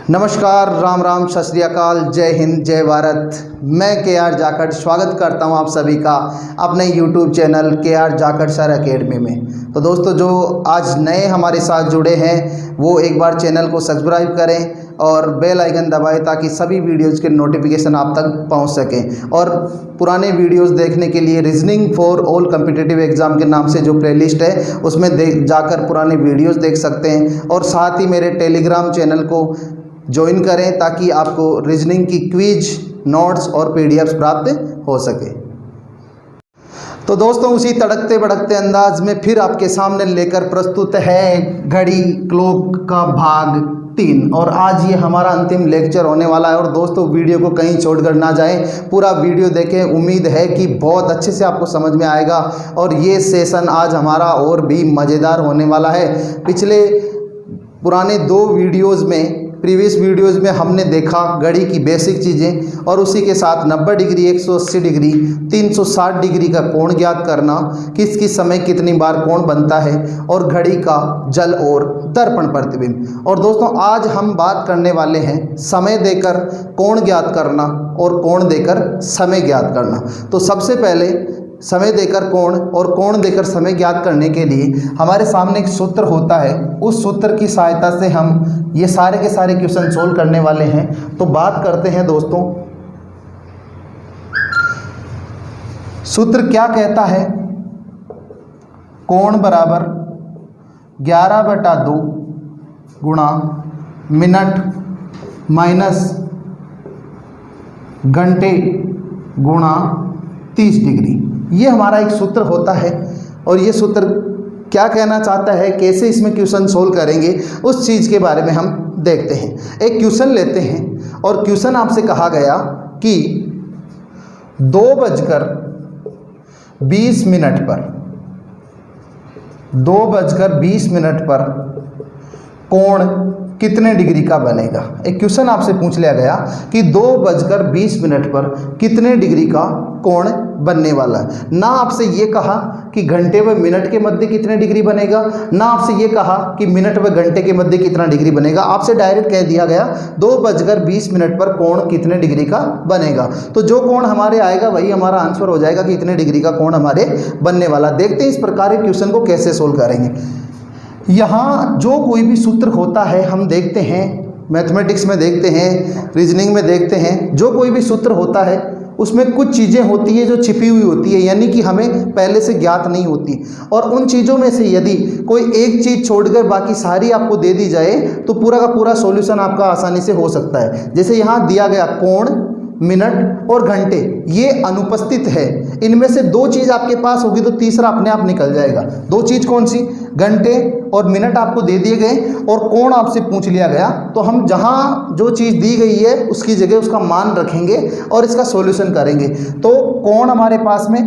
नमस्कार, राम राम, सत श्री अकाल, जय हिंद, जय भारत। मैं KR जाखड़ स्वागत करता हूं आप सभी का अपने YouTube channel KR Jakhar sir academy में। तो दोस्तों, जो आज नए हमारे साथ जुड़े हैं वो एक बार चैनल को सब्सक्राइब करें और बेल आइकन दबाएं ताकि सभी वीडियोज़ के नोटिफिकेशन आप तक पहुंच सकें। और पुराने वीडियोस देखने के लिए reasoning for all competitive exam के नाम से जो प्लेलिस्ट है उसमें जाकर पुराने वीडियोस देख सकते हैं। और साथ ही मेरे टेलीग्राम चैनल को ज्वाइन करें ताकि आपको रीजनिंग की क्विज, नोट्स और PDFs प्राप्त हो सके। तो दोस्तों, उसी तड़कते भड़कते अंदाज में फिर आपके सामने लेकर प्रस्तुत है घड़ी क्लॉक का भाग 3। और आज ये हमारा अंतिम लेक्चर होने वाला है। और दोस्तों, वीडियो को कहीं छोड़कर ना जाएं, पूरा वीडियो देखें। उम्मीद है कि बहुत अच्छे से आपको समझ में आएगा और ये सेशन आज हमारा और भी मज़ेदार होने वाला है। पिछले पुराने 2 वीडियोज़ में, प्रीवियस वीडियोज़ में हमने देखा घड़ी की बेसिक चीज़ें और उसी के साथ 90 डिग्री, 180 डिग्री, 360 डिग्री का कोण ज्ञात करना, किस किस समय कितनी बार कोण बनता है, और घड़ी का जल और दर्पण प्रतिबिंब। और दोस्तों, आज हम बात करने वाले हैं समय देकर कोण ज्ञात करना और कोण देकर समय ज्ञात करना। तो सबसे पहले समय देकर कोण और कोण देकर समय ज्ञात करने के लिए हमारे सामने एक सूत्र होता है। उस सूत्र की सहायता से हम ये सारे के सारे क्वेश्चन सोल्व करने वाले हैं। तो बात करते हैं दोस्तों, सूत्र क्या कहता है? कोण बराबर 11/2 गुणा मिनट माइनस घंटे गुणा 30 डिग्री। ये हमारा एक सूत्र होता है। और ये सूत्र क्या कहना चाहता है, कैसे इसमें क्वेश्चन सोल्व करेंगे, उस चीज़ के बारे में हम देखते हैं। एक क्वेश्चन लेते हैं और क्वेश्चन आपसे कहा गया कि 2:20 पर 2:20 पर कोण कितने डिग्री का बनेगा। एक क्वेश्चन आपसे पूछ लिया गया कि 2:20 पर कितने डिग्री का कोण बनने वाला है। ना आपसे ये कहा कि घंटे व मिनट के मध्य कितने डिग्री बनेगा, ना आपसे ये कहा कि मिनट व घंटे के मध्य कितना डिग्री बनेगा। आपसे डायरेक्ट कह दिया गया 2:20 पर कोण कितने डिग्री का बनेगा। तो जो कोण हमारे आएगा वही हमारा आंसर हो जाएगा कि इतने डिग्री का कोण हमारे बनने वाला। देखते हैं इस प्रकार के क्वेश्चन को कैसे सोल्व करेंगे। यहाँ जो कोई भी सूत्र होता है, हम देखते हैं मैथमेटिक्स में, देखते हैं रीजनिंग में, देखते हैं जो कोई भी सूत्र होता है उसमें कुछ चीज़ें होती है जो छिपी हुई होती है, यानी कि हमें पहले से ज्ञात नहीं होती। और उन चीज़ों में से यदि कोई एक चीज़ छोड़कर बाकी सारी आपको दे दी जाए तो पूरा का पूरा सॉल्यूशन आपका आसानी से हो सकता है। जैसे यहाँ दिया गया कोण, मिनट और घंटे, ये अनुपस्थित है। इनमें से 2 चीज़ आपके पास होगी तो तीसरा अपने आप निकल जाएगा। 2 चीज़ कौन सी? घंटे और मिनट आपको दे दिए गए और कोण आपसे पूछ लिया गया। तो हम जहाँ जो चीज़ दी गई है उसकी जगह उसका मान रखेंगे और इसका सॉल्यूशन करेंगे। तो कोण हमारे पास में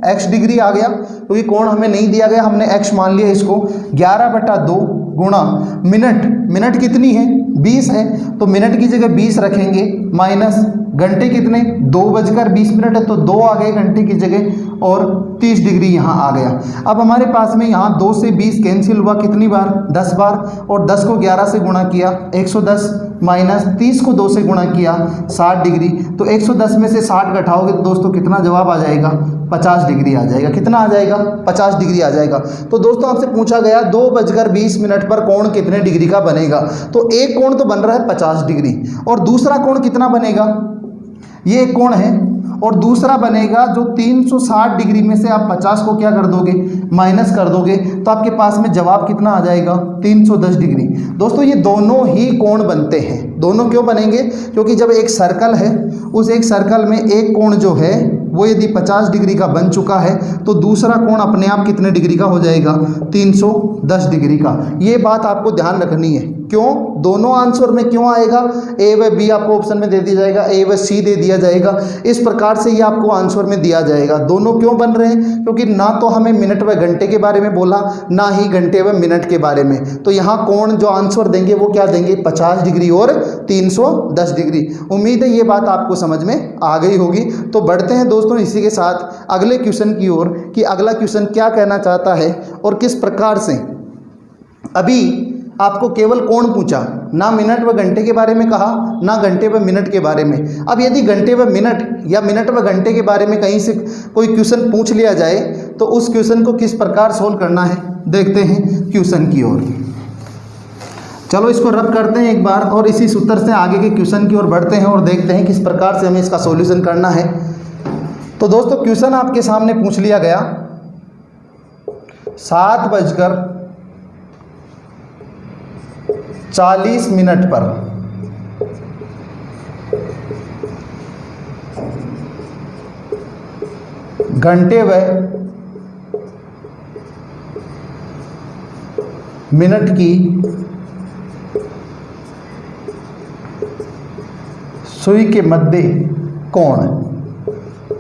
x डिग्री आ गया, क्योंकि कोण हमें नहीं दिया गया, हमने x मान लिया इसको। 11/2 गुणा मिनट कितनी है? 20 है, तो मिनट की जगह 20 रखेंगे, माइनस घंटे कितने? 2:20 है, तो 2 आ गए घंटे की जगह और 30 डिग्री यहाँ आ गया। अब हमारे पास में यहाँ 2 से 20 कैंसिल हुआ कितनी बार? 10 बार। और 10 को 11 से गुणा किया 110, माइनस 30 को 2 से गुणा किया 60 डिग्री। तो 110 में से 60 घटाओगे तो दोस्तों कितना जवाब आ जाएगा? 50 डिग्री आ जाएगा। कितना आ जाएगा? 50 डिग्री आ जाएगा। तो दोस्तों, आपसे पूछा गया 2:20 पर कोण कितने डिग्री का बनेगा। तो एक कोण तो बन रहा है 50 डिग्री और दूसरा कोण कितना बनेगा? ये एक कोण है और दूसरा बनेगा जो 360 डिग्री में से आप 50 को क्या कर दोगे? माइनस कर दोगे, तो आपके पास में जवाब कितना आ जाएगा? 310 डिग्री। दोस्तों, ये दोनों ही कोण बनते हैं। दोनों क्यों बनेंगे? क्योंकि जब एक सर्कल है, उस एक सर्कल में एक कोण जो है वो यदि 50 डिग्री का बन चुका है तो दूसरा कोण अपने आप कितने डिग्री का हो जाएगा? 310 डिग्री का। ये बात आपको ध्यान रखनी है। क्यों? दोनों आंसर में क्यों आएगा? A व B आपको ऑप्शन में दे दिया जाएगा, A व C दे दिया जाएगा। इस प्रकार से ये आपको आंसर में दिया जाएगा। दोनों क्यों बन रहे हैं? क्योंकि ना तो हमें मिनट व घंटे के बारे में बोला, ना ही घंटे व मिनट के बारे में। तो यहाँ कोण जो आंसर देंगे वो क्या देंगे? 50 डिग्री और 310 डिग्री। उम्मीद है ये बात आपको समझ में आ गई होगी। तो बढ़ते हैं दोस्तों इसी के साथ अगले क्वेश्चन की ओर कि अगला क्वेश्चन क्या कहना चाहता है और किस प्रकार से। अभी आपको केवल कोण पूछा, ना मिनट व घंटे के बारे में कहा, ना घंटे व मिनट के बारे में। अब यदि घंटे व मिनट या मिनट व घंटे के बारे में कहीं से कोई क्वेश्चन पूछ लिया जाए तो उस क्वेश्चन को किस प्रकार सोल्व करना है, देखते हैं क्वेश्चन की ओर। चलो इसको रब करते हैं एक बार और इसी सूत्र से आगे के क्वेश्चन की ओर बढ़ते हैं और देखते हैं किस प्रकार से हमें इसका सॉल्यूशन करना है। तो दोस्तों क्वेश्चन आपके सामने पूछ लिया गया 7:40 पर घंटे व मिनट की सुई के मध्य कोण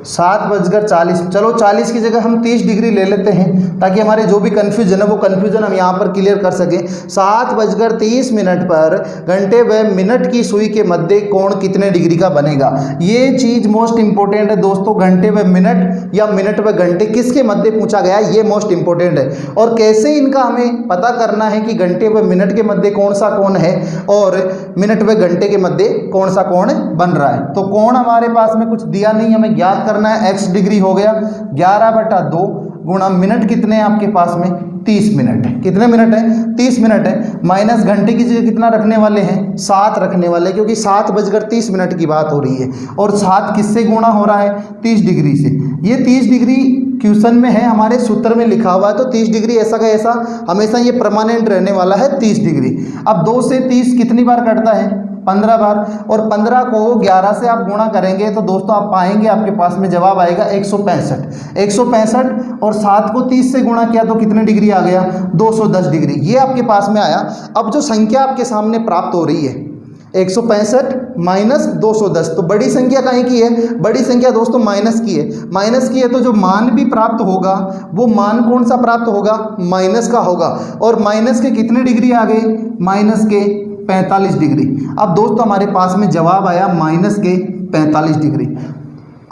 7:40। चलो 40 की जगह हम 30 डिग्री ले लेते हैं ताकि हमारे जो भी कन्फ्यूजन है वो कन्फ्यूजन हम यहाँ पर क्लियर कर सकें। 7:30 पर घंटे व मिनट की सुई के मध्य कोण कितने डिग्री का बनेगा। ये चीज़ मोस्ट इंपॉर्टेंट है दोस्तों, घंटे व मिनट या मिनट व घंटे किसके मध्य पूछा गया है, ये मोस्ट इंपॉर्टेंट है। और कैसे इनका हमें पता करना है कि घंटे व मिनट के मध्य कौन सा कोण है और मिनट व घंटे के मध्य कौन सा कोण बन रहा है। तो कोण हमारे पास में कुछ दिया नहीं, हमें ज्ञात करना है। x डिग्री हो गया 11/2 गुणा मिनट कितने हैं आपके पास में 30 मिनट है। कितने मिनट है 30 मिनट है। माइनस घंटे की जगह कितना रखने वाले हैं 7 रखने वाले, क्योंकि 7:30 की बात हो रही है और 7 किससे गुणा हो रहा है 30 डिग्री से। ये 30 डिग्री क्वेश्चन में है, हमारे सूत्र में लिखा हुआ है, तो 30 डिग्री ऐसा का ऐसा हमेशा ये परमानेंट रहने वाला है 30 डिग्री। अब 2 से 30 कितनी बार कटता है 15 बार, और 15 को 11 से आप गुणा करेंगे तो दोस्तों आप पाएंगे आपके पास में जवाब आएगा 165 और 7 को 30 से गुणा किया तो कितने डिग्री आ गया 210 डिग्री, ये आपके पास में आया। अब जो संख्या आपके सामने प्राप्त हो रही है 165 माइनस 210, तो बड़ी संख्या कहीं की है, बड़ी संख्या दोस्तों माइनस की है। माइनस की है तो जो मान भी प्राप्त होगा वो मान कौन सा प्राप्त होगा माइनस का होगा, और माइनस के कितने डिग्री आ गए माइनस के 45 डिग्री। अब दोस्तों हमारे पास में जवाब आया माइनस के 45 डिग्री।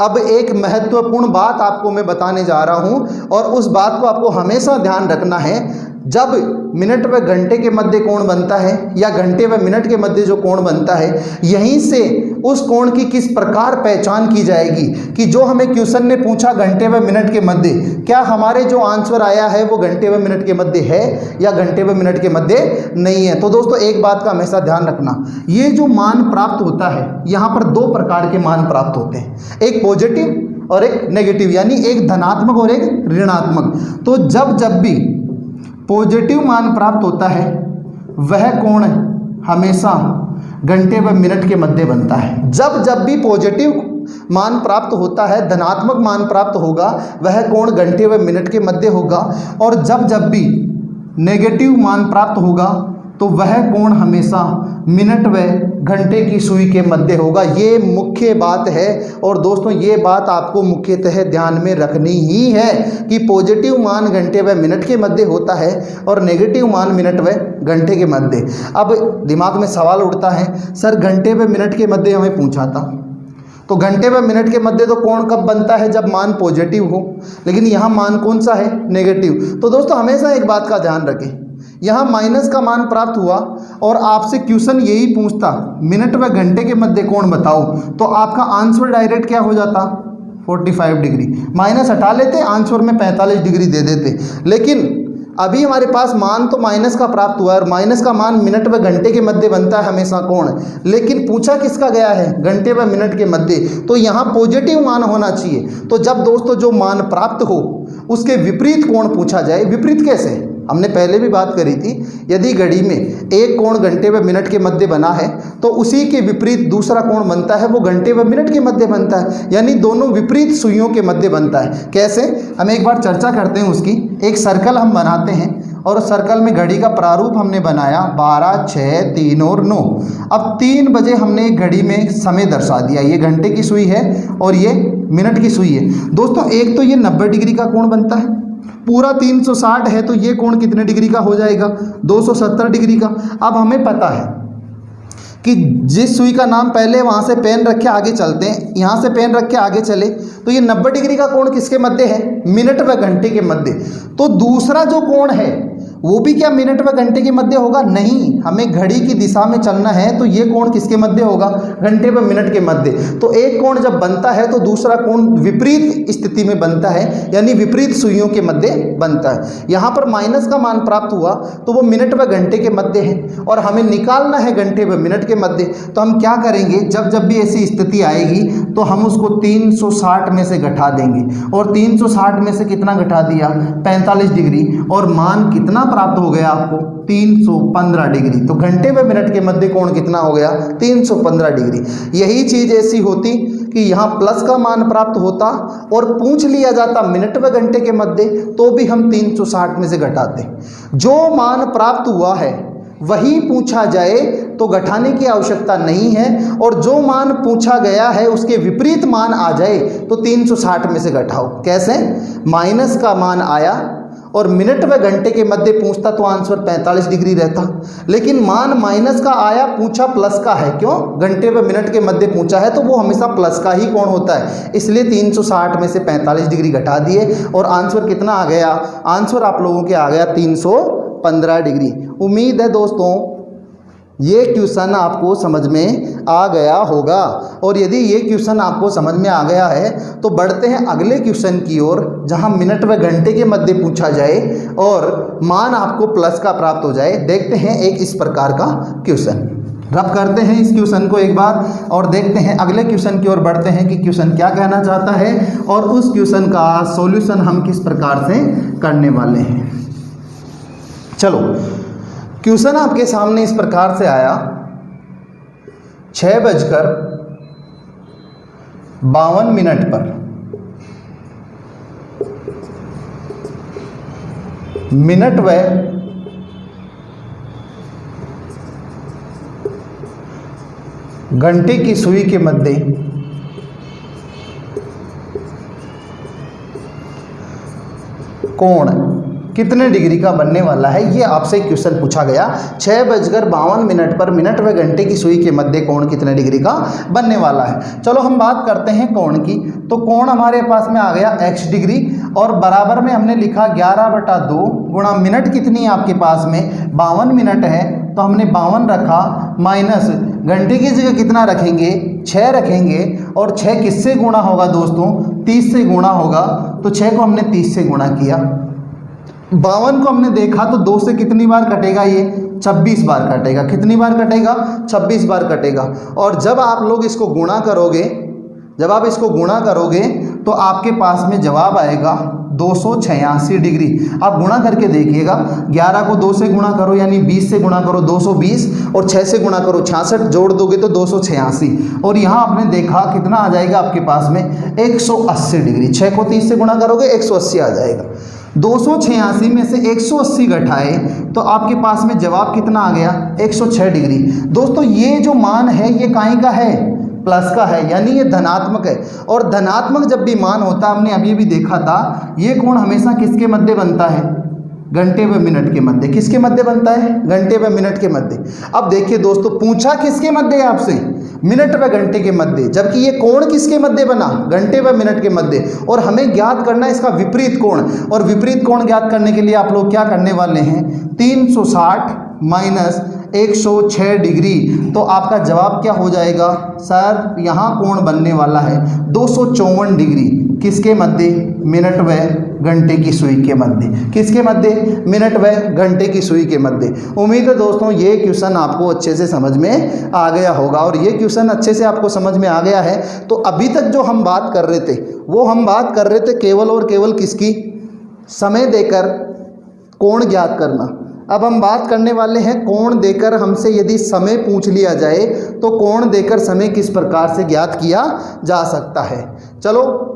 अब एक महत्वपूर्ण बात आपको मैं बताने जा रहा हूं और उस बात को आपको हमेशा ध्यान रखना है। जब मिनट व घंटे के मध्य कोण बनता है या घंटे व मिनट के मध्य जो कोण बनता है, यहीं से उस कोण की किस प्रकार पहचान की जाएगी कि जो हमें क्वेश्चन ने पूछा घंटे व मिनट के मध्य, क्या हमारे जो आंसर आया है वो घंटे व मिनट के मध्य है या घंटे व मिनट के मध्य नहीं है। तो दोस्तों एक बात का हमेशा ध्यान रखना, ये जो मान प्राप्त होता है यहाँ पर 2 प्रकार के मान प्राप्त होते हैं, एक पॉजिटिव और एक नेगेटिव, यानी एक धनात्मक और एक ऋणात्मक। तो जब भी पॉजिटिव मान प्राप्त होता है वह कोण हमेशा घंटे व मिनट के मध्य बनता है। जब भी पॉजिटिव मान प्राप्त होता है, धनात्मक मान प्राप्त होगा, वह कोण घंटे व मिनट के मध्य होगा, और जब भी नेगेटिव मान प्राप्त होगा तो वह कोण हमेशा मिनट व घंटे की सुई के मध्य होगा। ये मुख्य बात है और दोस्तों ये बात आपको मुख्यतः ध्यान में रखनी ही है कि पॉजिटिव मान घंटे व मिनट के मध्य होता है और नेगेटिव मान मिनट व घंटे के मध्य। अब दिमाग में सवाल उठता है, सर घंटे व मिनट के मध्य हमें पूछा था, तो घंटे व मिनट के मध्य तो कोण कब बनता है जब मान पॉजिटिव हो, लेकिन यहाँ मान कौन सा है नेगेटिव। तो दोस्तों हमेशा एक बात का ध्यान रखें, यहाँ माइनस का मान प्राप्त हुआ और आपसे क्वेश्चन यही पूछता मिनट व घंटे के मध्य कोण बताओ, तो आपका आंसर डायरेक्ट क्या हो जाता 45 डिग्री। माइनस हटा लेते, आंसर में 45 डिग्री दे देते, लेकिन अभी हमारे पास मान तो माइनस का प्राप्त हुआ है और माइनस का मान मिनट व घंटे के मध्य बनता है हमेशा कोण, लेकिन पूछा किसका गया है घंटे व मिनट के मध्य, तो यहाँ पॉजिटिव मान होना चाहिए। तो जब दोस्तों जो मान प्राप्त हो उसके विपरीत कोण पूछा जाए, विपरीत कैसे, हमने पहले भी बात करी थी, यदि घड़ी में एक कोण घंटे व मिनट के मध्य बना है तो उसी के विपरीत दूसरा कोण बनता है वो घंटे व मिनट के मध्य बनता है, यानी दोनों विपरीत सुइयों के मध्य बनता है। कैसे, हम एक बार चर्चा करते हैं उसकी। एक सर्कल हम बनाते हैं और उस सर्कल में घड़ी का प्रारूप हमने बनाया 12, 6, 3 और 9। अब 3 बजे हमने घड़ी में समय दर्शा दिया, ये घंटे की सुई है और ये मिनट की सुई है। दोस्तों एक तो ये 90 डिग्री का कोण बनता है, पूरा 360 है तो ये कोण कितने डिग्री का हो जाएगा 270 डिग्री का। अब हमें पता है कि जिस सुई का नाम पहले वहाँ से पेन रख के आगे चलते हैं, यहाँ से पेन रख के आगे चले तो ये 90 डिग्री का कोण किसके मध्य है मिनट व घंटे के मध्य। तो दूसरा जो कोण है वो भी क्या मिनट व घंटे के मध्य होगा? नहीं, हमें घड़ी की दिशा में चलना है तो ये कोण किसके मध्य होगा? घंटे व मिनट के मध्य। तो एक कोण जब बनता है तो दूसरा कोण विपरीत स्थिति में बनता है, यानी विपरीत सुइयों के मध्य बनता है। यहाँ पर माइनस का मान प्राप्त हुआ तो वो मिनट व घंटे के मध्य है और हमें निकालना है घंटे व मिनट के मध्य। तो हम क्या करेंगे, जब जब भी ऐसी स्थिति आएगी तो हम उसको 360 में से घटा देंगे और 360 में से कितना घटा दिया? 45 डिग्री, और मान कितना प्राप्त हो गया आपको? 315 डिग्री। तो घंटे व मिनट के मध्य कोण कितना हो गया? 315 डिग्री। यही चीज ऐसी होती कि यहाँ प्लस का मान प्राप्त होता और पूछ लिया जाता मिनट व घंटे के मध्य, तो भी हम 360 में से घटाते। जो मान प्राप्त हुआ है वही पूछा जाए तो घटाने की आवश्यकता नहीं है, और जो मान पूछा गया है उसके विपरीत मान आ जाए तो 360 में से घटाओ। कैसे? माइनस का मान आया और मिनट व घंटे के मध्य पूछता तो आंसर 45 डिग्री रहता, लेकिन मान माइनस का आया, पूछा प्लस का है। क्यों? घंटे व मिनट के मध्य पूछा है तो वो हमेशा प्लस का ही कोण होता है, इसलिए 360 में से 45 डिग्री घटा दिए और आंसर कितना आ गया? आंसर आप लोगों के आ गया 315 डिग्री। उम्मीद है दोस्तों ये क्वेश्चन आपको समझ में आ गया होगा, और यदि ये क्वेश्चन आपको समझ में आ गया है तो बढ़ते हैं अगले क्वेश्चन की ओर, जहां मिनट व घंटे के मध्य पूछा जाए और मान आपको प्लस का प्राप्त हो जाए। देखते हैं एक इस प्रकार का क्वेश्चन। रब करते हैं इस क्वेश्चन को एक बार और देखते हैं अगले क्वेश्चन की ओर बढ़ते हैं कि क्वेश्चन क्या कहना चाहता है और उस क्वेश्चन का सॉल्यूशन हम किस प्रकार से करने वाले हैं। चलो, क्वेश्चन आपके सामने इस प्रकार से आया, 6:52 पर मिनट व घंटे की सुई के मध्य कोण कितने डिग्री का बनने वाला है, ये आपसे क्वेश्चन पूछा गया। 6:52 पर मिनट व घंटे की सुई के मध्य कोण कितने डिग्री का बनने वाला है। चलो हम बात करते हैं कोण की। तो कोण हमारे पास में आ गया x डिग्री और बराबर में हमने लिखा 11/2 गुणा मिनट कितनी है आपके पास में? 52 मिनट है तो हमने 52 रखा, माइनस घंटे की जगह कितना रखेंगे? 6 रखेंगे, और 6 किससे गुणा होगा दोस्तों? 30 से गुणा होगा। तो 6 को हमने 30 से गुणा किया, 52 को हमने देखा तो 2 से कितनी बार कटेगा? ये 26 बार कटेगा। कितनी बार कटेगा? 26 बार कटेगा। और जब आप लोग इसको गुणा करोगे, जब आप इसको गुणा करोगे तो आपके पास में जवाब आएगा 286 डिग्री। आप गुणा करके देखिएगा, 11 को 2 से गुणा करो यानी 20 से गुणा करो 220, और 6 से गुणा करो 66, जोड़ दोगे तो 286, और यहाँ आपने देखा कितना आ जाएगा आपके पास में? 180 डिग्री। 6 को 30 से गुणा करोगे 180 आ जाएगा। 286 में से 180 घटाए तो आपके पास में जवाब कितना आ गया? 106 डिग्री। दोस्तों ये जो मान है ये काहे का है? प्लस का है, यानी ये धनात्मक है। और धनात्मक जब भी मान होता है, हमने अभी भी देखा था, ये कोण हमेशा किसके मध्य बनता है? घंटे व मिनट के मध्य। किसके मध्य बनता है? घंटे व मिनट के मध्य। अब देखिए दोस्तों, पूछा किसके मध्य है आपसे? मिनट व घंटे के मध्य, जबकि ये कोण किसके मध्य बना? घंटे व मिनट के मध्य। और हमें ज्ञात करना है इसका विपरीत कोण, और विपरीत कोण ज्ञात करने के लिए आप लोग क्या करने वाले हैं? 360 माइनस 106 डिग्री। तो आपका जवाब क्या हो जाएगा? सर यहाँ कोण बनने वाला है 254 डिग्री। किसके मध्य? मिनट व घंटे की सुई के मध्य। किसके मध्य? मिनट व घंटे की सुई के मध्य। उम्मीद है दोस्तों ये क्वेश्चन आपको अच्छे से समझ में आ गया होगा, और ये क्वेश्चन अच्छे से आपको समझ में आ गया है तो अभी तक जो हम बात कर रहे थे वो हम बात कर रहे थे केवल और केवल किसकी? समय देकर कोण ज्ञात करना। अब हम बात करने वाले हैं कोण देकर हमसे यदि समय पूछ लिया जाए तो कोण देकर समय किस प्रकार से ज्ञात किया जा सकता है। चलो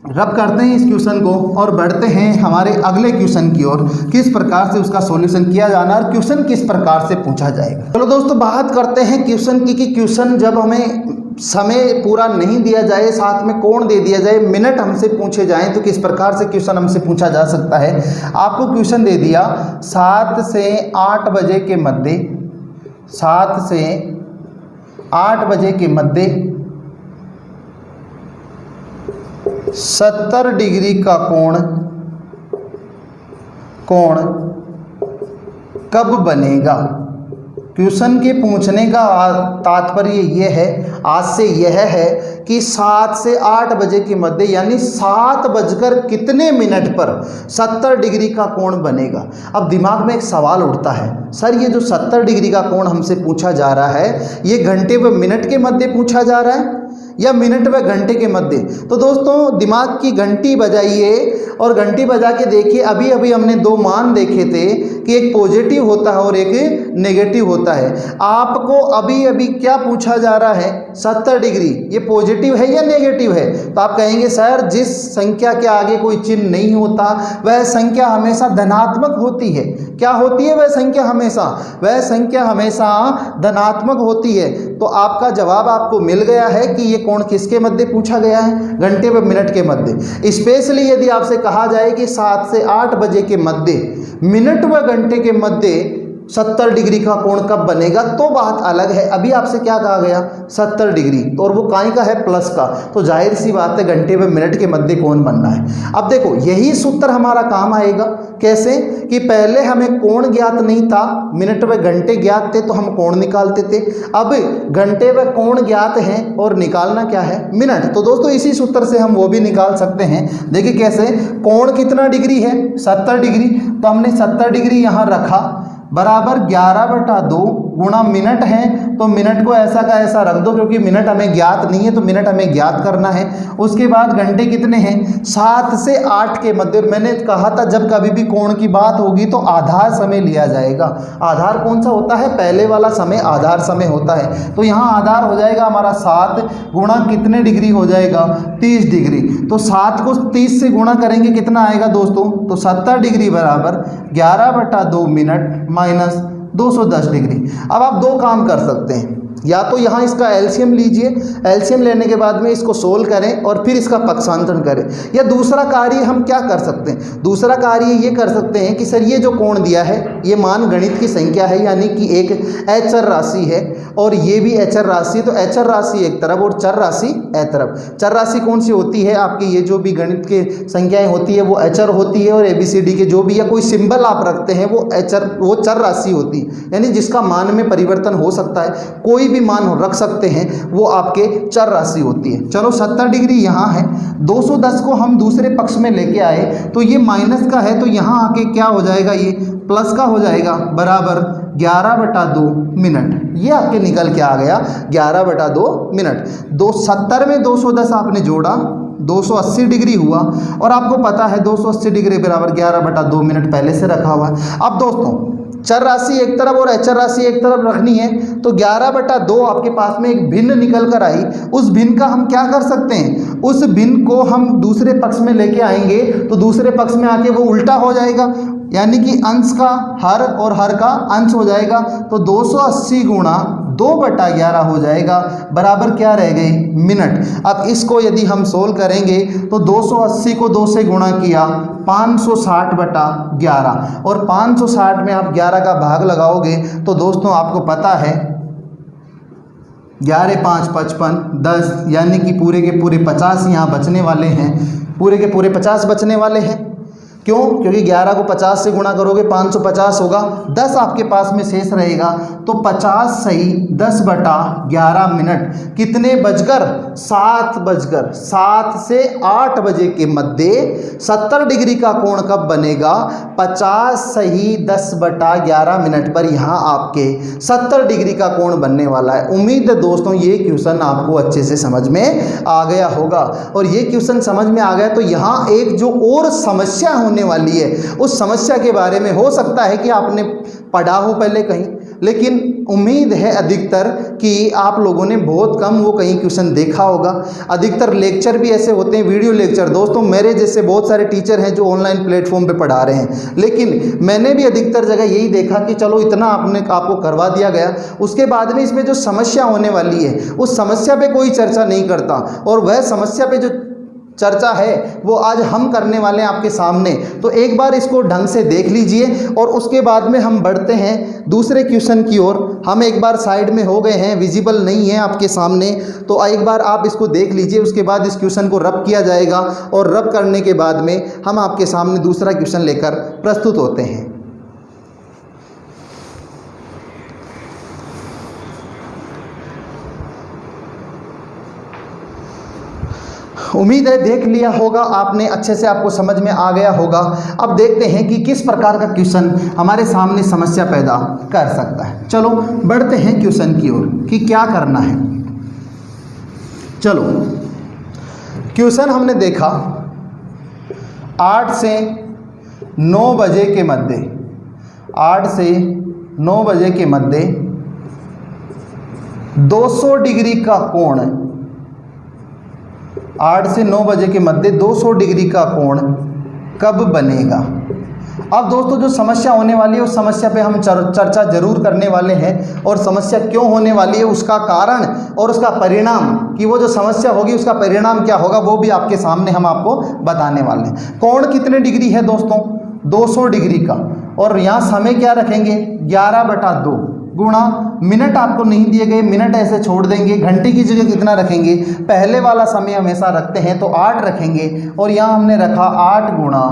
रब करते हैं इस क्वेश्चन को और बढ़ते हैं हमारे अगले क्वेश्चन की ओर, किस प्रकार से उसका सॉल्यूशन किया जाना और क्वेश्चन किस प्रकार से पूछा जाएगा। चलो दोस्तों बात करते हैं क्वेश्चन की कि क्वेश्चन जब हमें समय पूरा नहीं दिया जाए, साथ में कोण दे दिया जाए, मिनट हमसे पूछे जाएं तो किस प्रकार से क्वेश्चन हमसे पूछा जा सकता है। आपको क्वेश्चन दे दिया 7 से 8 बजे के मध्य, 7 से 8 बजे के मध्य 70 डिग्री का कोण कब बनेगा। क्वेश्चन के पूछने का तात्पर्य ये है, आज से यह है कि 7 से 8 बजे के मध्य यानी 7 बजकर कितने मिनट पर 70 डिग्री का कोण बनेगा। अब दिमाग में एक सवाल उठता है, सर ये जो 70 डिग्री का कोण हमसे पूछा जा रहा है, ये घंटे व मिनट के मध्य पूछा जा रहा है या मिनट व घंटे के मध्य। तो दोस्तों दिमाग की घंटी बजाइए और घंटी बजा के देखिए, अभी अभी हमने दो मान देखे थे कि एक पॉजिटिव होता है और एक नेगेटिव होता है। आपको अभी अभी क्या पूछा जा रहा है, 70 डिग्री, ये पॉजिटिव है या नेगेटिव है। तो आप कहेंगे सर जिस संख्या के आगे कोई चिन्ह नहीं होता वह संख्या हमेशा धनात्मक होती है। क्या होती है वह संख्या? हमेशा वह संख्या हमेशा धनात्मक होती है। तो आपका जवाब आपको मिल गया है कि ये कोण किसके मध्य पूछा गया है, घंटे व मिनट के मध्य। स्पेशली यदि आपसे कहा जाए कि 7 से 8 बजे के मध्य मिनट व घंटे के मध्य 70 डिग्री का कोण कब बनेगा, तो बात अलग है। अभी आपसे क्या कहा गया, 70 डिग्री, तो और वो काय का है, प्लस का, तो जाहिर सी बात है घंटे व मिनट के मध्य कोण बनना है। अब देखो यही सूत्र हमारा काम आएगा। कैसे कि पहले हमें कोण ज्ञात नहीं था, मिनट व घंटे ज्ञात थे तो हम कोण निकालते थे। अब घंटे व कोण ज्ञात हैं और निकालना क्या है, मिनट। तो दोस्तों इसी सूत्र से हम वो भी निकाल सकते हैं। देखिए कैसे, कोण कितना डिग्री है, 70 डिग्री, तो हमने 70 डिग्री यहाँ रखा बराबर 11/2 गुणा मिनट है, तो मिनट को ऐसा का ऐसा रख दो क्योंकि मिनट हमें ज्ञात नहीं है, तो मिनट हमें ज्ञात करना है। उसके बाद घंटे कितने हैं, 7 से 8 के मध्य। मैंने कहा था जब कभी भी कोण की बात होगी तो आधार समय लिया जाएगा। आधार कौन सा होता है, पहले वाला समय आधार समय होता है। तो यहाँ आधार हो जाएगा हमारा 7 गुणा कितने डिग्री हो जाएगा, 30 डिग्री। तो 7 को 30 से गुणा करेंगे कितना आएगा दोस्तों, तो 70 डिग्री बराबर 11/2 मिनट माइनस 210 डिग्री। अब आप दो काम कर सकते हैं, या तो यहाँ इसका एलसीएम लीजिए, एलसीएम लेने के बाद में इसको सोल्व करें और फिर इसका पक्षांतरण करें, या दूसरा कार्य हम क्या कर सकते हैं, दूसरा कार्य ये कर सकते हैं कि सर ये जो कोण दिया है ये मान गणित की संख्या है, यानी कि एक अचर राशि है और ये भी अचर राशि है। तो अचर राशि एक तरफ और चर राशि एक तरफ। चर राशि कौन सी होती है, आपकी ये जो भी गणित के संख्याएं होती है वो अचर होती है, और एबीसीडी के जो भी या कोई सिंबल आप रखते हैं वो चर राशि होती है, यानी जिसका मान में परिवर्तन हो सकता है, कोई भी मान रख सकते हैं, वो आपके चर राशि होती है। चलो 70 डिग्री यहाँ है, 210 को हम दूसरे पक्ष में लेके आए तो ये माइनस का है, तो यहाँ आके क्या हो जाएगा, ये प्लस का हो जाएगा बराबर 11/2 मिनट। ये आपके निकल के आ गया 11/2 मिनट। 70 में 210 आपने जोड़ा 280 डिग्री हुआ, और आपको पता है 280 डिग्री बराबर 11/2 मिनट पहले से रखा हुआ है। अब दोस्तों चर राशि एक तरफ और अचर राशि एक तरफ रखनी है, तो 11/2 आपके पास में एक भिन्न निकल कर आई। उस भिन्न का हम क्या कर सकते हैं, उस भिन्न को हम दूसरे पक्ष में लेके आएंगे तो दूसरे पक्ष में आके वो उल्टा हो जाएगा, यानी कि अंश का हर और हर का अंश हो जाएगा। तो 280 गुणा 2/11 हो जाएगा बराबर क्या रह गई, मिनट। अब इसको यदि हम सोल्व करेंगे तो 280 को 2 से गुणा किया 560/11, और 560 में आप 11 का भाग लगाओगे तो दोस्तों आपको पता है 11 5 55 10, यानी कि पूरे के पूरे 50 यहाँ बचने वाले हैं, पूरे के पूरे 50 बचने वाले हैं। क्यों, क्योंकि 11 को 50 से गुणा करोगे 550 होगा, 10 आपके पास में शेष रहेगा, तो 50 सही 10/11 मिनट कितने बजकर 7 से 8 बजे के मध्य 70 डिग्री का कोण कब बनेगा, 50 सही 10/11 मिनट पर यहाँ आपके 70 डिग्री का कोण बनने वाला है। उम्मीद है दोस्तों ये क्वेश्चन आपको अच्छे से समझ में आ गया होगा, और ये क्वेश्चन समझ में आ गया तो यहाँ एक जो और समस्या होने वाली है उस समस्या के बारे में हो सकता है कि आपने पढ़ा हो पहले कहीं, लेकिन उम्मीद है अधिकतर कि आप लोगों ने बहुत कम वो कहीं क्वेश्चन देखा होगा। अधिकतर लेक्चर भी ऐसे होते हैं, वीडियो लेक्चर। दोस्तों मेरे जैसे बहुत सारे टीचर हैं जो ऑनलाइन प्लेटफॉर्म पे पढ़ा रहे हैं, लेकिन मैंने भी अधिकतर जगह यही देखा कि चलो इतना आपको करवा दिया गया, उसके बाद में इसमें जो समस्या होने वाली है उस समस्या पे कोई चर्चा नहीं करता, और वह समस्या पे जो चर्चा है वो आज हम करने वाले हैं आपके सामने। तो एक बार इसको ढंग से देख लीजिए और उसके बाद में हम बढ़ते हैं दूसरे क्वेश्चन की ओर। हम एक बार साइड में हो गए हैं, विजिबल नहीं है आपके सामने, तो एक बार आप इसको देख लीजिए। उसके बाद इस क्वेश्चन को रब किया जाएगा और रब करने के बाद में हम आपके सामने दूसरा क्वेश्चन लेकर प्रस्तुत होते हैं। उम्मीद है देख लिया होगा आपने, अच्छे से आपको समझ में आ गया होगा। अब देखते हैं कि किस प्रकार का क्वेश्चन हमारे सामने समस्या पैदा कर सकता है। चलो बढ़ते हैं क्वेश्चन की ओर कि क्या करना है। चलो क्वेश्चन हमने देखा 8 से 9 बजे के मध्य, 8 से 9 बजे के मध्य 200 डिग्री का कोण, 8 से 9 बजे के मध्य 200 डिग्री का कोण कब बनेगा। अब दोस्तों जो समस्या होने वाली है उस समस्या पे हम चर्चा जरूर करने वाले हैं, और समस्या क्यों होने वाली है, उसका कारण और उसका परिणाम, कि वो जो समस्या होगी उसका परिणाम क्या होगा, वो भी आपके सामने हम आपको बताने वाले हैं। कोण कितने डिग्री है दोस्तों, 200 डिग्री का, और यहाँ समय क्या रखेंगे 11/2 गुणा, मिनट आपको नहीं दिए गए, मिनट ऐसे छोड़ देंगे, घंटे की जगह कितना रखेंगे, पहले वाला समय हमेशा रखते हैं तो 8 रखेंगे, और यहाँ हमने रखा 8 गुणा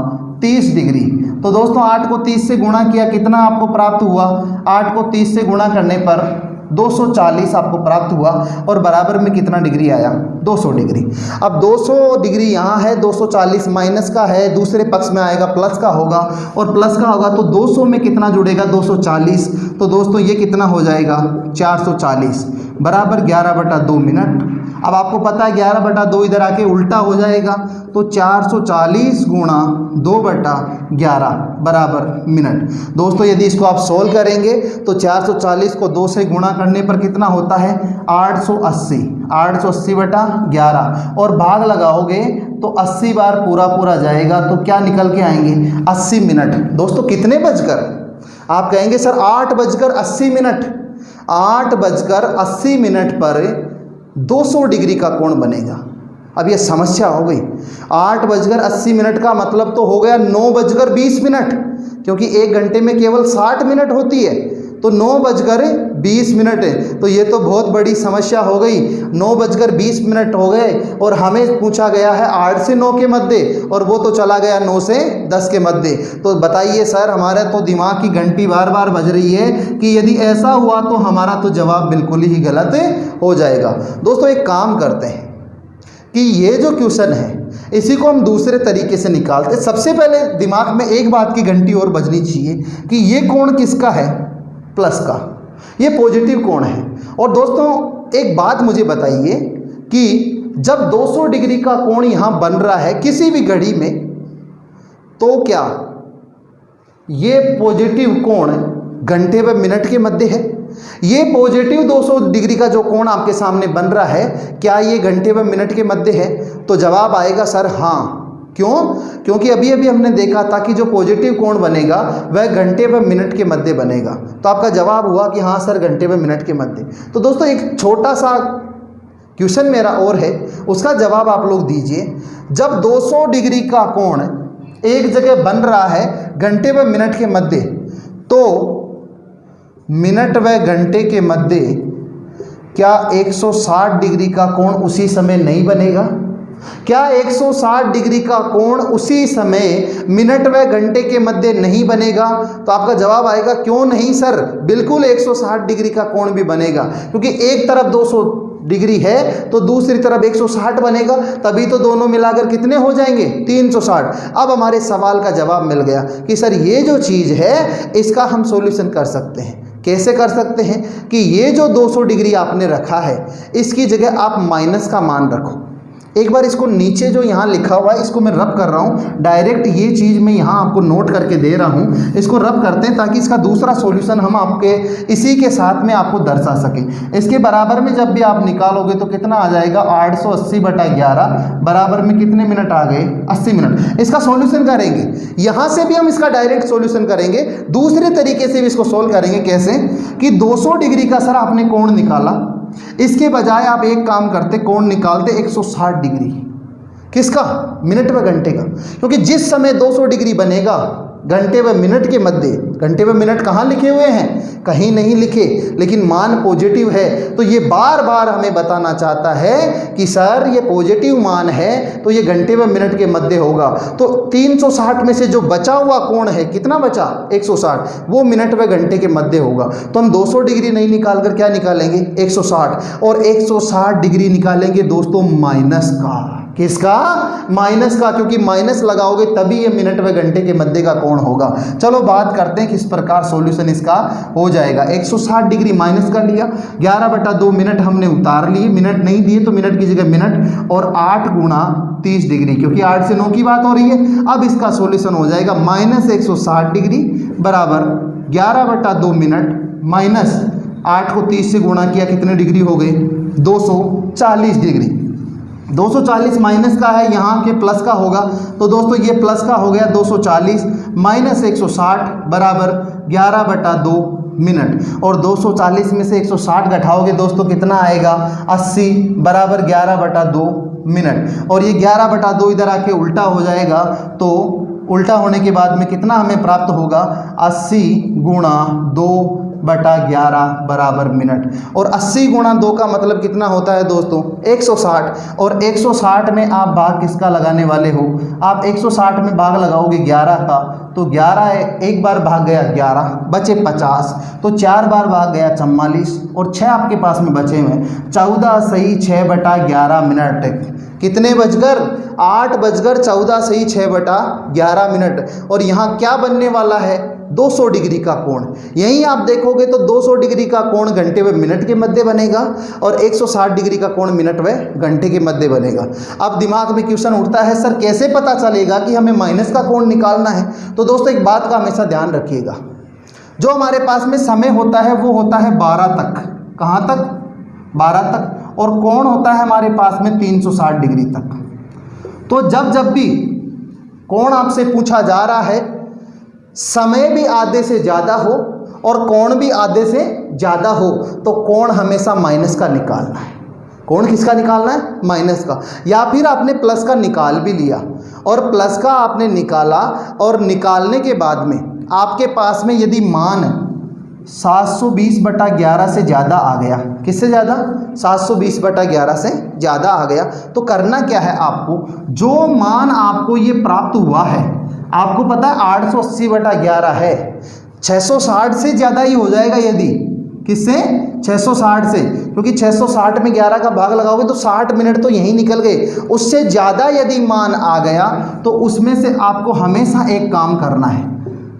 30 डिग्री। तो दोस्तों 8 को 30 से गुणा किया, कितना आपको प्राप्त हुआ, 8 को 30 से गुणा करने पर 240 आपको प्राप्त हुआ, और बराबर में कितना डिग्री आया, 200 डिग्री। अब 200 डिग्री यहाँ है, 240 माइनस का है, दूसरे पक्ष में आएगा प्लस का होगा, और प्लस का होगा तो 200 में कितना जुड़ेगा 240, तो दोस्तों ये कितना हो जाएगा 440 बराबर 11/2 मिनट। अब आपको पता है 11/2 इधर आके उल्टा हो जाएगा, तो 440 गुणा 2/11 बराबर मिनट। दोस्तों यदि इसको आप सोल्व करेंगे तो 440 को 2 से गुणा करने पर कितना होता है 880, 880/11, और भाग लगाओगे तो 80 बार पूरा जाएगा, तो क्या निकल के आएंगे 80 मिनट। दोस्तों कितने बजकर, आप कहेंगे सर 8:80 मिनट, 8:80 मिनट पर 200 डिग्री का कोण बनेगा। अब ये समस्या हो गई, 8:80 मिनट का मतलब तो हो गया 9:20 मिनट, क्योंकि 1 घंटे में केवल 60 मिनट होती है, तो 9:20 मिनट है, तो ये तो बहुत बड़ी समस्या हो गई। 9:20 मिनट हो गए, और हमें पूछा गया है 8 से 9 के मध्य, और वो तो चला गया 9 से 10 के मध्य। तो बताइए सर, हमारे तो दिमाग की घंटी बार बार बज रही है कि यदि ऐसा हुआ तो हमारा तो जवाब बिल्कुल ही गलत हो जाएगा। दोस्तों एक काम करते हैं कि ये जो क्वेश्चन है इसी को हम दूसरे तरीके से निकालते। सबसे पहले दिमाग में एक बात की घंटी और बजनी चाहिए कि ये कोण किसका है, प्लस का, ये पॉजिटिव कोण है। और दोस्तों एक बात मुझे बताइए कि जब 200 डिग्री का कोण यहाँ बन रहा है किसी भी घड़ी में, तो क्या ये पॉजिटिव कोण घंटे व मिनट के मध्य है? ये पॉजिटिव 200 डिग्री का जो कोण आपके सामने बन रहा है, क्या ये घंटे व मिनट के मध्य है? तो जवाब आएगा सर हाँ। क्यों? क्योंकि अभी अभी हमने देखा था कि जो पॉजिटिव कोण बनेगा वह घंटे व मिनट के मध्य बनेगा। तो आपका जवाब हुआ कि हाँ सर घंटे व मिनट के मध्य। तो दोस्तों एक छोटा सा क्वेश्चन मेरा और है, उसका जवाब आप लोग दीजिए। जब 200 डिग्री का कोण एक जगह बन रहा है घंटे व मिनट के मध्य, तो मिनट व घंटे के मध्य क्या 160 डिग्री का कोण उसी समय नहीं बनेगा? क्या 160 डिग्री का कोण उसी समय मिनट व घंटे के मध्य नहीं बनेगा? तो आपका जवाब आएगा क्यों नहीं सर, बिल्कुल 160 डिग्री का कोण भी बनेगा, क्योंकि एक तरफ 200 डिग्री है तो दूसरी तरफ 160 बनेगा, तभी तो दोनों मिलाकर कितने हो जाएंगे 360। अब हमारे सवाल का जवाब मिल गया कि सर ये जो चीज़ है इसका हम सॉल्यूशन कर सकते हैं। कैसे कर सकते हैं कि ये जो 200 डिग्री आपने रखा है इसकी जगह आप माइनस का मान रखो। एक बार इसको नीचे जो यहाँ लिखा हुआ है इसको मैं रब कर रहा हूँ, डायरेक्ट ये चीज़ मैं यहाँ आपको नोट करके दे रहा हूँ, इसको रब करते हैं ताकि इसका दूसरा सॉल्यूशन हम आपके इसी के साथ में आपको दर्शा सकें। इसके बराबर में जब भी आप निकालोगे तो कितना आ जाएगा 880/11 बराबर में कितने मिनट आ गए 80 मिनट। इसका सॉल्यूशन करेंगे, यहाँ से भी हम इसका डायरेक्ट सॉल्यूशन करेंगे, दूसरे तरीके से भी इसको सोल्व करेंगे। कैसे कि 200 डिग्री का सर आपने कोण निकाला, इसके बजाय आप एक काम करते, कोण निकालते 160 डिग्री। किसका? मिनट व घंटे का, क्योंकि जिस समय 200 डिग्री बनेगा घंटे व मिनट के मध्य, घंटे व मिनट कहाँ लिखे हुए हैं? कहीं नहीं लिखे, लेकिन मान पॉजिटिव है, तो ये बार बार हमें बताना चाहता है कि सर ये पॉजिटिव मान है तो ये घंटे व मिनट के मध्य होगा। तो 360 में से जो बचा हुआ कोण है, कितना बचा 160, वो मिनट व घंटे के मध्य होगा। तो हम 200 डिग्री नहीं निकाल कर क्या निकालेंगे 160, और 160 डिग्री निकालेंगे दोस्तों माइनस का। किसका? माइनस का, क्योंकि माइनस लगाओगे तभी ये मिनट व घंटे के मध्य का कोण होगा। चलो बात करते हैं किस प्रकार सॉल्यूशन इसका हो जाएगा। 160 डिग्री माइनस कर लिया, 11/2 मिनट हमने उतार लिए, मिनट नहीं दिए तो मिनट की जगह मिनट, और 8 गुणा 30 डिग्री, क्योंकि 8 से 9 की बात हो रही है। अब इसका सॉल्यूशन हो जाएगा -160 डिग्री बराबर 11/2 मिनट माइनस 8 को 30 से गुणा किया, कितने डिग्री हो गए? 240 डिग्री। 240 माइनस का है, यहाँ के प्लस का होगा, तो दोस्तों ये प्लस का हो गया 240 माइनस 160 बराबर 11/2 मिनट, और 240 में से 160 घटाओगे दोस्तों कितना आएगा? 80 बराबर 11/2 मिनट, और ये 11/2 इधर आके उल्टा हो जाएगा, तो उल्टा होने के बाद में कितना हमें प्राप्त होगा? 80 गुणा 2/11 बराबर मिनट, और 80 गुणा 2 का मतलब कितना होता है दोस्तों? 160, और 160 में आप भाग किसका लगाने वाले हो? आप 160 में भाग लगाओगे 11 का, तो 11 एक बार भाग गया 11, बचे 50, तो 4 बार भाग गया 44, और 6 आपके पास में बचे हुए, 14 सही 6/11 मिनट। कितने बजकर? 8 बजकर 14 सही 6/11 मिनट, और यहाँ क्या बनने वाला है? 200 डिग्री का कोण। यहीं आप देखोगे तो 200 डिग्री का कोण घंटे व मिनट के मध्य बनेगा, और 160 डिग्री का कोण मिनट व घंटे के मध्य बनेगा। अब दिमाग में क्वेश्चन उठता है, सर कैसे पता चलेगा कि हमें माइनस का कोण निकालना है? तो दोस्तों एक बात का हमेशा ध्यान रखिएगा, जो हमारे पास में समय होता है वो होता है 12 तक। कहाँ तक? 12 तक, और कोण होता है हमारे पास में 360 डिग्री तक। तो जब भी कोण आपसे पूछा जा रहा है, समय भी आधे से ज़्यादा हो और कोण भी आधे से ज़्यादा हो, तो कोण हमेशा माइनस का निकालना है। कोण किसका निकालना है? माइनस का। या फिर आपने प्लस का निकाल भी लिया, और प्लस का आपने निकाला, और निकालने के बाद में आपके पास में यदि मान 720/11 से ज़्यादा आ गया, किससे ज़्यादा? 720/11 से ज़्यादा आ गया, तो करना क्या है आपको? जो मान आपको ये प्राप्त हुआ है, आपको पता है 880/11 है, 660 से ज़्यादा ही हो जाएगा। यदि किससे? 660 से, क्योंकि 660 में 11 का भाग लगाओगे तो 60 मिनट तो यहीं निकल गए। उससे ज़्यादा यदि मान आ गया तो उसमें से आपको हमेशा एक काम करना है,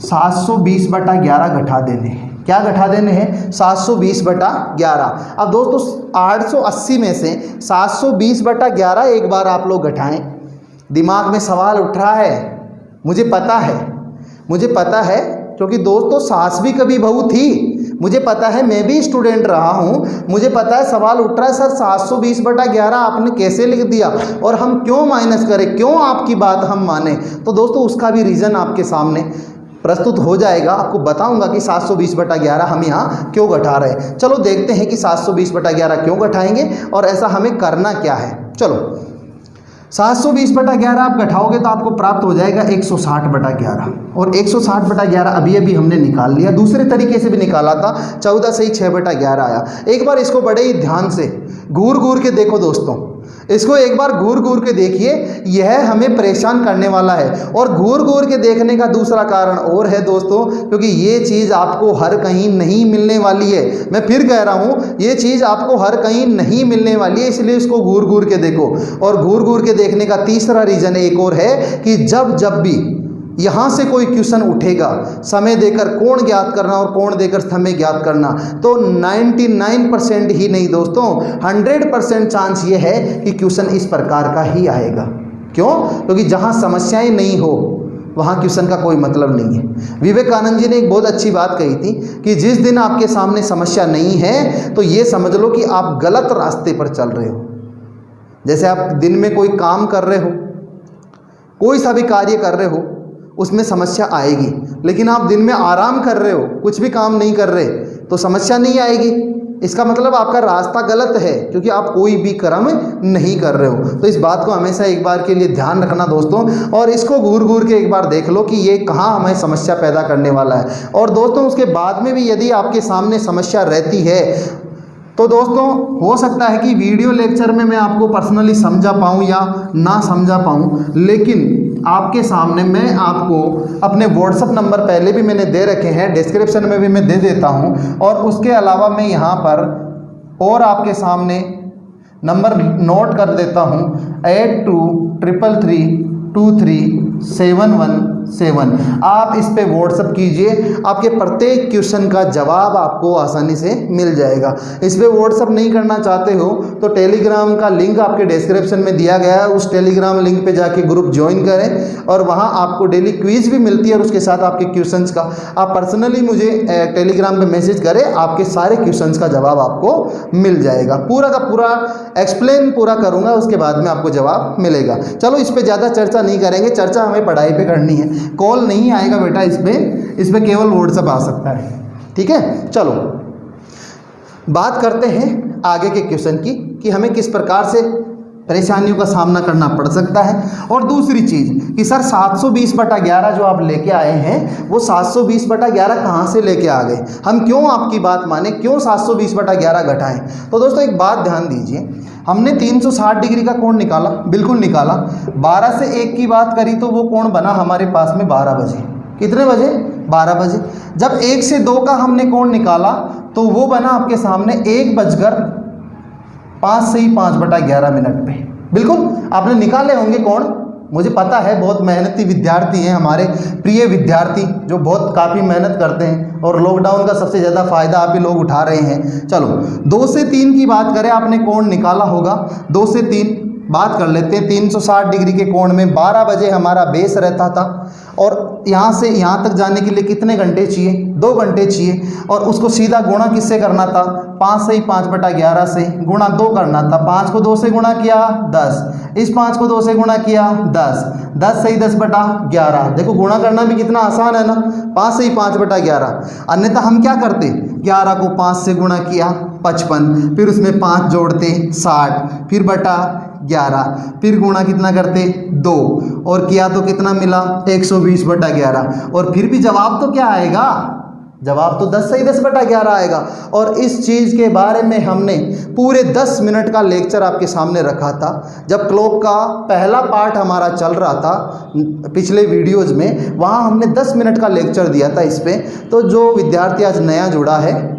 720/11 घटा देने हैं। क्या घटा देने हैं? 720/11। अब दोस्तों 880 में से 720/11 एक बार आप लोग घटाएं। दिमाग में सवाल उठ रहा है, मुझे पता है, क्योंकि दोस्तों सास भी कभी बहू थी, मुझे पता है, मैं भी स्टूडेंट रहा हूँ, मुझे पता है सवाल उठ रहा है, सर 720/11 आपने कैसे लिख दिया, और हम क्यों माइनस करें, क्यों आपकी बात हम माने? तो दोस्तों उसका भी रीज़न आपके सामने प्रस्तुत हो जाएगा, आपको बताऊंगा कि 720/11 हम यहाँ क्यों घटा रहे हैं। चलो देखते हैं कि 720/11 क्यों घटाएंगे और ऐसा हमें करना क्या है। चलो 720/11 आप घटाओगे तो आपको प्राप्त हो जाएगा 160/11, और 160/11 अभी हमने निकाल लिया। दूसरे तरीके से भी निकाला था, 14 से ही 6/11 आया। एक बार इसको बड़े ही ध्यान से घूर के देखो दोस्तों, इसको एक बार घूर के देखिए, यह हमें परेशान करने वाला है। और घूर के देखने का दूसरा कारण और है दोस्तों, क्योंकि ये चीज़ आपको हर कहीं नहीं मिलने वाली है। मैं फिर कह रहा हूँ, ये चीज़ आपको हर कहीं नहीं मिलने वाली है, इसलिए इसको घूर के देखो। और घूर के देखने का तीसरा रीज़न एक और है कि जब भी यहाँ से कोई क्वेश्चन उठेगा, समय देकर कोण ज्ञात करना और कोण देकर समय ज्ञात करना, तो 99% ही नहीं दोस्तों, 100% चांस ये है कि क्वेश्चन इस प्रकार का ही आएगा। क्यों? क्योंकि जहाँ समस्याएं नहीं हो वहाँ क्वेश्चन का कोई मतलब नहीं है। विवेकानंद जी ने एक बहुत अच्छी बात कही थी कि जिस दिन आपके सामने समस्या नहीं है तो ये समझ लो कि आप गलत रास्ते पर चल रहे हो। जैसे आप दिन में कोई काम कर रहे हो, कोई सा भी कार्य कर रहे हो, उसमें समस्या आएगी, लेकिन आप दिन में आराम कर रहे हो, कुछ भी काम नहीं कर रहे, तो समस्या नहीं आएगी। इसका मतलब आपका रास्ता गलत है, क्योंकि आप कोई भी कर्म नहीं कर रहे हो। तो इस बात को हमेशा एक बार के लिए ध्यान रखना दोस्तों, और इसको घूर के एक बार देख लो कि ये कहाँ हमें समस्या पैदा करने वाला है। और दोस्तों उसके बाद में भी यदि आपके सामने समस्या रहती है तो दोस्तों हो सकता है कि वीडियो लेक्चर में मैं आपको पर्सनली समझा पाऊँ या ना समझा पाऊँ, लेकिन आपके सामने मैं आपको अपने व्हाट्सअप नंबर पहले भी मैंने दे रखे हैं, डिस्क्रिप्शन में भी मैं दे देता हूं, और उसके अलावा मैं यहां पर और आपके सामने नंबर नोट कर देता हूं। 8233323717। आप इस पे व्हाट्सअप कीजिए, आपके प्रत्येक क्वेश्चन का जवाब आपको आसानी से मिल जाएगा। इस पे व्हाट्सअप नहीं करना चाहते हो तो टेलीग्राम का लिंक आपके डिस्क्रिप्शन में दिया गया है, उस टेलीग्राम लिंक पे जाके ग्रुप ज्वाइन करें और वहाँ आपको डेली क्विज भी मिलती है और उसके साथ आपके क्वेश्चंस का आप पर्सनली मुझे टेलीग्राम पे मैसेज करें, आपके सारे क्वेश्चंस का जवाब आपको मिल जाएगा। पूरा का पूरा एक्सप्लेन पूरा करूँगा, उसके बाद में आपको जवाब मिलेगा। चलो इस पर ज़्यादा चर्चा नहीं करेंगे, चर्चा हमें पढ़ाई पे करनी है। कॉल नहीं आएगा बेटा, इस पे केवल व्हाट्सएप आ सकता है, ठीक है। चलो बात करते हैं आगे के क्वेश्चन की कि हमें किस प्रकार से परेशानियों का सामना करना पड़ सकता है। और दूसरी चीज़ कि सर 720/11 जो आप लेके आए हैं वो 720/11 कहाँ से लेके आ गए, हम क्यों आपकी बात माने, क्यों 720/11 घटाएं। तो दोस्तों एक बात ध्यान दीजिए, हमने 360 डिग्री का कोण निकाला, बिल्कुल निकाला। 12 से 1 की बात करी तो वो कोण बना हमारे पास में 12 बजे। कितने बजे? 12 बजे। जब 1 से 2 का हमने कोण निकाला तो वो बना आपके सामने 1:05 से 5/11 पे। बिल्कुल आपने निकाले होंगे कोण, मुझे पता है बहुत मेहनती विद्यार्थी हैं हमारे प्रिय विद्यार्थी जो बहुत काफ़ी मेहनत करते हैं और लॉकडाउन का सबसे ज़्यादा फ़ायदा आप ही लोग उठा रहे हैं। चलो 2 से 3 की बात करें, आपने कोण निकाला होगा। 2 से 3 बात कर लेते हैं। 360 डिग्री के कोण में 12 बजे हमारा बेस रहता था और यहाँ से यहाँ तक जाने के लिए कितने घंटे चाहिए? 2 घंटे चाहिए। और उसको सीधा गुणा किससे करना था? 5 से ही 5/11 से गुणा 2 करना था। 5 को 2 से गुणा किया 10, इस 5 को 2 से गुणा किया 10, 10 से ही 10/11। देखो गुणा करना भी कितना आसान है ना, 5 से ही 5/11। अन्यथा हम क्या करते, 11 को 5 से गुणा किया 55, फिर उसमें 5 जोड़ते 60, फिर बटा 11, फिर गुणा कितना करते 2 और किया तो कितना मिला 120/11। और फिर भी जवाब तो क्या आएगा? जवाब तो 10 से ही 10/11 आएगा। और इस चीज़ के बारे में हमने पूरे 10 मिनट का लेक्चर आपके सामने रखा था जब क्लॉक का पहला पार्ट हमारा चल रहा था पिछले वीडियोज़ में, वहाँ हमने 10 मिनट का लेक्चर दिया था इस पर। तो जो विद्यार्थी आज नया जुड़ा है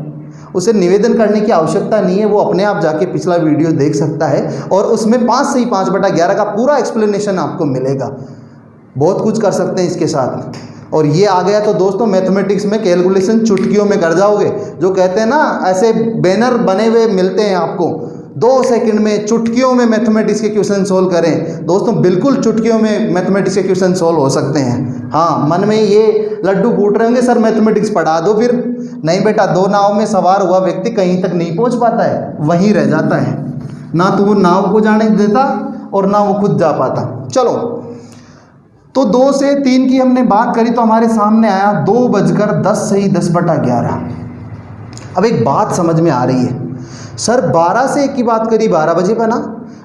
उसे निवेदन करने की आवश्यकता नहीं है, वो अपने आप जाके पिछला वीडियो देख सकता है और उसमें 5 से ही 5/11 का पूरा एक्सप्लेनेशन आपको मिलेगा। बहुत कुछ कर सकते हैं इसके साथ। और ये आ गया तो दोस्तों मैथमेटिक्स में कैलकुलेशन चुटकियों में कर जाओगे। जो कहते हैं ना ऐसे बैनर बने हुए मिलते हैं आपको, 2 सेकंड में चुटकियों में मैथमेटिक्स के क्वेश्चन सोल्व करें। दोस्तों बिल्कुल चुटकियों में मैथमेटिक्स के क्वेश्चन सोल्व हो सकते हैं। हाँ, मन में ये लड्डू फूट रहे होंगे, सर मैथमेटिक्स पढ़ा दो फिर। नहीं बेटा, 2 नाव में सवार हुआ व्यक्ति कहीं तक नहीं पहुंच पाता है, वहीं रह जाता है। ना तो वो नाव को जाने देता और ना वो खुद जा पाता। चलो तो 2 से 3 की हमने बात करी तो हमारे सामने आया 2:10 से ही 10/11। अब एक बात समझ में आ रही है, सर 12 से 1 की बात करी 12 बजे बना,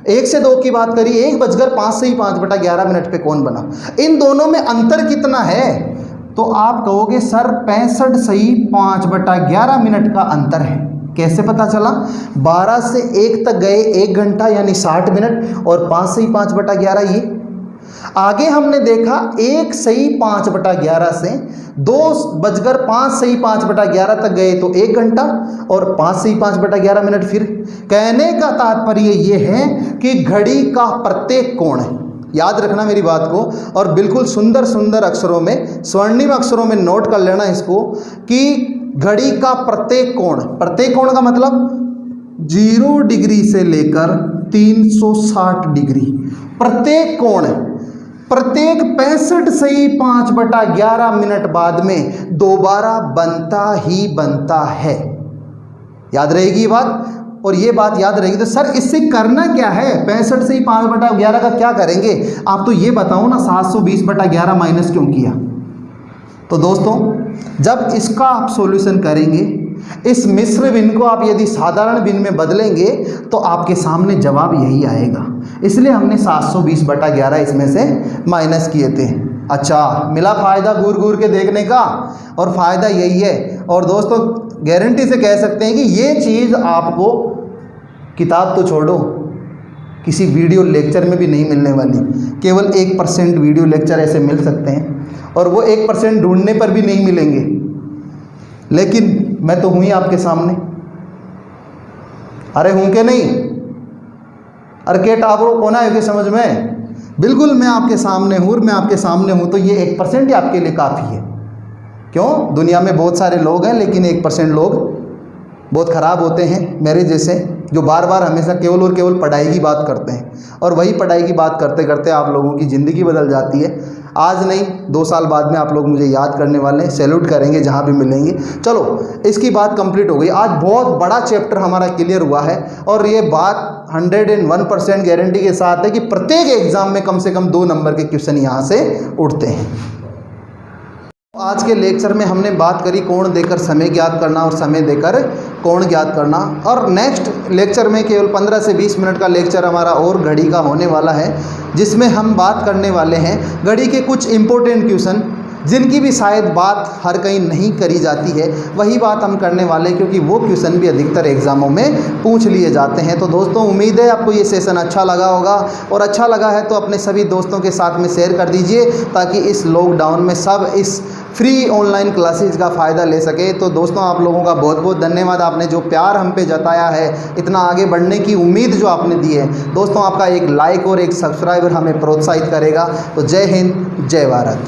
1 से 2 की बात करी 1:05 से ही 5/11 पे कौन बना? इन दोनों में अंतर कितना है? तो आप कहोगे सर 65 से ही 5/11 का अंतर है। कैसे पता चला? 12 से 1 तक गए 1 घंटा यानी 60 मिनट और 5 से ही 5/11 ये। आगे हमने देखा 1 से ही 5/11 से 2:05 से ही 5/11 तक गए तो 1 घंटा और 5 से ही 5/11 फिर। कहने का तात्पर्य ये है कि घड़ी का प्रत्येक कोण है, याद रखना मेरी बात को, और बिल्कुल सुंदर सुंदर अक्षरों में, स्वर्णिम अक्षरों में नोट कर लेना इसको कि घड़ी का प्रत्येक कोण का मतलब 0 डिग्री से लेकर 360 डिग्री, प्रत्येक कोण, प्रत्येक 65 से ही 5/11 बाद में दोबारा बनता ही बनता है। याद रहेगी ये बात? और ये बात याद रहेगी तो सर इससे करना क्या है? 65 से ही 5/11 का क्या करेंगे? आप तो ये बताओ ना, 720/11 माइनस क्यों किया? तो दोस्तों जब इसका आप सॉल्यूशन करेंगे, इस मिश्र भिन्न को आप यदि साधारण भिन्न में बदलेंगे तो आपके सामने जवाब यही आएगा। इसलिए हमने 720/11 इसमें से माइनस किए थे। अच्छा, मिला फ़ायदा घूर घूर के देखने का, और फ़ायदा यही है। और दोस्तों गारंटी से कह सकते हैं कि ये चीज़ आपको किताब तो छोड़ो, किसी वीडियो लेक्चर में भी नहीं मिलने वाली। केवल 1% वीडियो लेक्चर ऐसे मिल सकते हैं और वो 1% ढूंढने पर भी नहीं मिलेंगे। लेकिन मैं तो हूँ ही आपके सामने, अरे हूँ के नहीं? अरे के टाबरो कोना है समझ में, बिल्कुल मैं आपके सामने हूँ, मैं आपके सामने हूँ, तो ये 1% ही आपके लिए काफ़ी है। क्यों? दुनिया में बहुत सारे लोग हैं, लेकिन 1% लोग बहुत ख़राब होते हैं मेरे जैसे, जो बार बार हमेशा केवल और केवल पढ़ाई की बात करते हैं, और वही पढ़ाई की बात करते करते आप लोगों की ज़िंदगी बदल जाती है। आज नहीं 2 साल बाद में आप लोग मुझे याद करने वाले हैं, सैल्यूट करेंगे जहाँ भी मिलेंगे। चलो, इसकी बात कंप्लीट हो गई। आज बहुत बड़ा चैप्टर हमारा क्लियर हुआ है, और ये बात 101% गारंटी के साथ है कि प्रत्येक एग्जाम में कम से कम 2 नंबर के क्वेश्चन यहाँ से उठते हैं। आज के लेक्चर में हमने बात करी कोण देकर समय ज्ञात करना और समय देकर कोण ज्ञात करना, और नेक्स्ट लेक्चर में केवल 15 से 20 मिनट का लेक्चर हमारा और घड़ी का होने वाला है, जिसमें हम बात करने वाले हैं घड़ी के कुछ इम्पोर्टेंट क्वेश्चन, जिनकी भी शायद बात हर कहीं नहीं करी जाती है, वही बात हम करने वाले हैं, क्योंकि वो क्वेश्चन भी अधिकतर एग्जामों में पूछ लिए जाते हैं। तो दोस्तों, उम्मीद है आपको ये सेशन अच्छा लगा होगा, और अच्छा लगा है तो अपने सभी दोस्तों के साथ में शेयर कर दीजिए, ताकि इस लॉकडाउन में सब इस फ्री ऑनलाइन क्लासेस का फ़ायदा ले सके। तो दोस्तों, आप लोगों का बहुत बहुत धन्यवाद, आपने जो प्यार हम पे जताया है, इतना आगे बढ़ने की उम्मीद जो आपने दी है। दोस्तों, आपका एक लाइक और एक सब्सक्राइबर हमें प्रोत्साहित करेगा। तो जय हिंद, जय भारत।